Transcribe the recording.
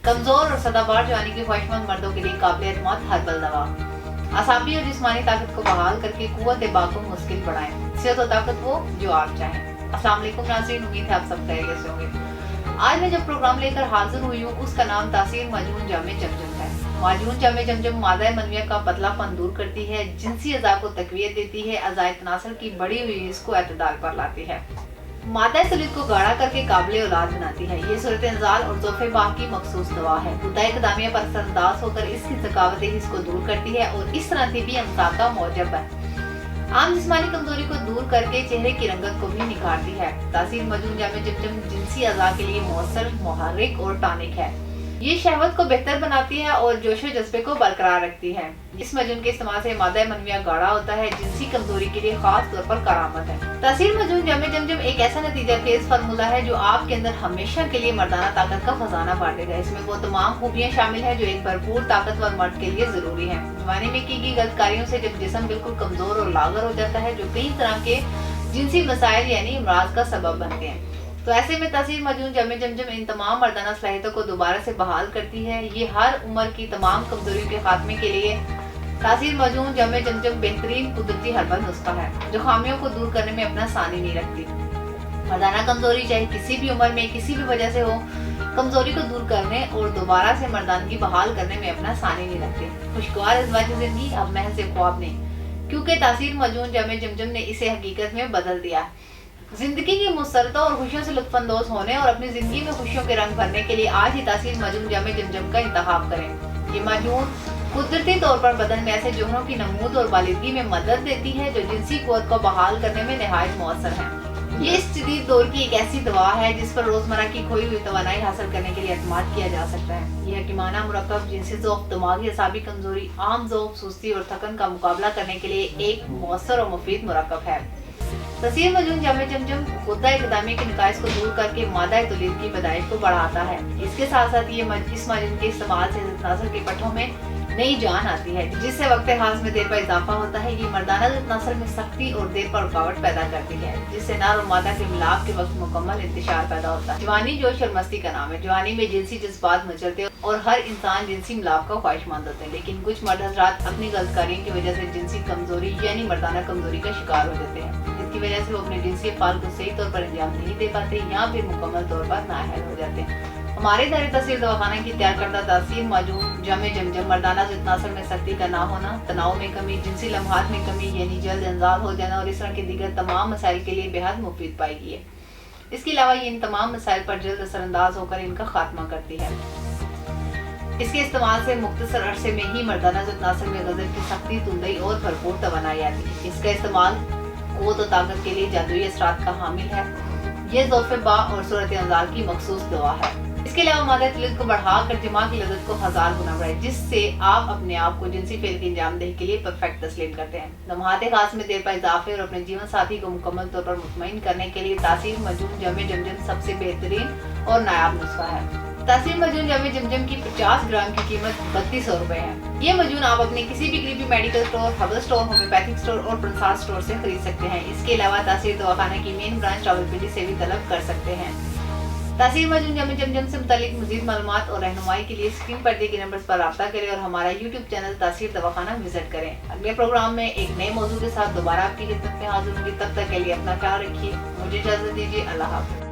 कमजोर और सदाबहार जवानी के ख्वाहिशमंद मर्दों के लिए काबिल एतमाद हर्बल दवा। असाबी और जिस्मानी ताकत को बहाल करके कुव्वत बाको मुश्किल बढ़ाएं। सेहत और ताकत वो जो आप चाहें। अस्सलाम वालेकुम नाज़रीन, उम्मीद है आप सब खैरियत से होंगे। आज मैं जब प्रोग्राम लेकर हाजिर हुई हूँ उसका नाम तासीर माजून जामे जमजम है। माजून जामे जमजम मादा मनविया का पतलापन दूर करती है, जिनसी अज़ा को तक़वियत देती है, अज़ाए तनासुल की बढ़ी हुई इसको एतदाल पर लाती है, मादा सलीद को गाढ़ा करके काबिल औलाद बनाती है। ये सूरत इंजाल और ज़ोफ़े बाह की मखसूस दवा है। गुद्दा इक़दामिया पर असरअंदाज होकर इसकी ज़कावत हिस्स को दूर करती है और इस तरह तिबी अमसाक का मौजब है। आम जिस्मानी कमजोरी को दूर करके चेहरे की रंगत को भी निखारती है। तासीर माजून जामे जमजम जिनसी अज़ा के लिए मौसर, मुहर्रिक और टॉनिक है। ये शहवत को बेहतर बनाती है और जोशो जज्बे को बरकरार रखती है। इस मजून के इस्तेमाल से मादा मनविया गाढ़ा होता है, जिनसी कमजोरी के लिए खास तौर पर करामत है। तासीर माजून जामे जमजम एक ऐसा नतीजा खेज फार्मूला है जो आपके अंदर हमेशा के लिए मर्दाना ताकत का खजाना बांट देगा। इसमें वो तमाम खूबियां शामिल है जो एक भरपूर ताकतवर मर्द के लिए जरूरी है। जवानी में की गई गलत कारियों से जब जिस्म बिल्कुल कमजोर और लागर हो जाता है, जो कई तरह के जिनसी मसाइल यानी अमराज का सबब बनते हैं, तो ऐसे में तासीर माजून जामे जमजम इन तमाम मर्दाना सलाहियतों को दोबारा से बहाल करती है। ये हर उम्र की तमाम कमजोरियों के खात्मे के लिए तासीर माजून जामे जमजम बेहतरीन कुदरती हर्बल नुस्खा है जो खामियों को दूर करने में अपना सानी नहीं रखती। मर्दाना कमजोरी चाहे किसी भी उम्र में किसी भी वजह से हो, कमजोरी को दूर करने और दोबारा से मर्दानगी बहाल करने में अपना सानी नहीं रखती। खुशगवार अज़वाजी जिंदगी अब महज एक ख्वाब नहीं, क्योंकि तासीर माजून जामे जमजम ने इसे हकीकत में बदल दिया। जिंदगी की मुसरतों और खुशियों से लुत्फानंदोज होने और अपनी जिंदगी में खुशियों के रंग भरने के लिए आज ही तासीर माजून जामे जमजम का इंतखाब करें। ये माजून कुदरती तौर पर बदन में ऐसे जोहरों की नमूद और बालिदगी में मदद देती है जो जिनसी कुव्वत को बहाल करने में निहायत मौसर है। ये इस जदीद दौर की एक ऐसी दवा है जिस पर रोजमर्रा की खोई हुई तवानाई हासिल करने के लिए एतमाद किया जा सकता है। यह हकीमाना मुरक्कब जिनसी ज़ौक़, दिमागी असाबी कमजोरी, आम ज़ौक़, सुस्ती और थकन का मुकाबला करने के लिए एक मौसर और मुफीद मुरक्कब है। तासीर माजून जामे जमजम गुद्दा इक़दामिया के नकाइस को दूर करके मादा तौलीद की पैदाइश को बढ़ाता है। इसके साथ साथ ये इस माजून के इस्तेमाल से ज़ितनासुल के पट्टों में नई जान आती है, जिससे वक्त हाज़ में देर पर इजाफा होता है। ये मर्दाना ज़ितनासुल में सख्ती और देर पर रुकावट पैदा करती है, जिससे नर और मादा के मिलाप के वक्त मुकम्मल इंतशार पैदा होता है। जवानी जोश और मस्ती का नाम है। जवानी में जिनसी जज्बात मचलते हैं और हर इंसान जिनसी मिलाप का ख्वाहिशमंद होते हैं, लेकिन कुछ मर्द हज़रात अपनी गलतकारियों की वजह से जिनसी कमजोरी यानी मर्दाना कमजोरी का शिकार हो जाते हैं, जिसकी वजह से वो अपने जिनसी अफ़आल को सही तौर पर अंजाम नहीं दे पाते या फिर मुकम्मल तौर पर नाअहल हो जाते हैं। हमारे दायरे तासीर दवाखाना की तैयार करदा तासीर माजून जामे जमजम मर्दाना ज़ितनासुल में सख्ती का ना होना, तनाव में कमी, जिनसी लम्हात में कमी यानी जल्द इंज़ाल हो जाना और इस तरह के दीगर तमाम मसाइल के लिए बेहद मुफीद पाई गई है। इसके अलावा ये इन तमाम मसाइल पर जल्द असरअंदाज होकर इनका खात्मा करती है। इसके इस्तेमाल से मुख्तसर अरसे में ही मर्दाना ज़ितनासुल में गज़ब की सख्ती, तुंदई और भरपूर तवानाई आती है। इसका इस्तेमाल क़ुव्वत और ताकत के लिए जादुई असरात का हामिल है। ये ज़ौफ़े बाह और सूरत इंजाल की मखसूस दवा है। इसके अलावा मादा तौलीद को बढ़ाकर दिमाग की लज़्ज़त को 1000 गुना बढ़ाए, जिससे आप अपने आप को जिनसी फेल की अंजामदेही के लिए परफेक्ट तस्लीम करते हैं। लम्हात खास में देर पर इजाफे और अपने जीवन साथी को मुकम्मल तौर पर मुतमईन करने के लिए तासीर माजून जामे जमजम सबसे बेहतरीन और नायाब नुस्खा है। तासीर माजून जामे जमजम की 50 ग्राम की कीमत 3200 रुपए है। ये माजून आप अपने किसी भी करीबी medical store, herbal store, homeopathic store और प्रसाद स्टोर से खरीद सकते हैं। इसके अलावा तासीर दवाखाना की मेन ब्रांच रावलपिंडी से भी तलब कर सकते हैं। तासीर माजून जामे जमजम से मुतालिक मज़ीद मालूमात और रहनुमाई के लिए स्क्रीन पर दिए गए नंबर्स पर राब्ता करें और हमारा यूट्यूब चैनल तासीर दवाखाना विजिट करें। अगले प्रोग्राम में एक नए मौजूद के साथ दोबारा आपकी खिदमत में हाजिर होंगी। तब तक के लिए अपना ख्याल रखिए। मुझे इजाज़त दीजिए। अल्लाह हाफ़िज़।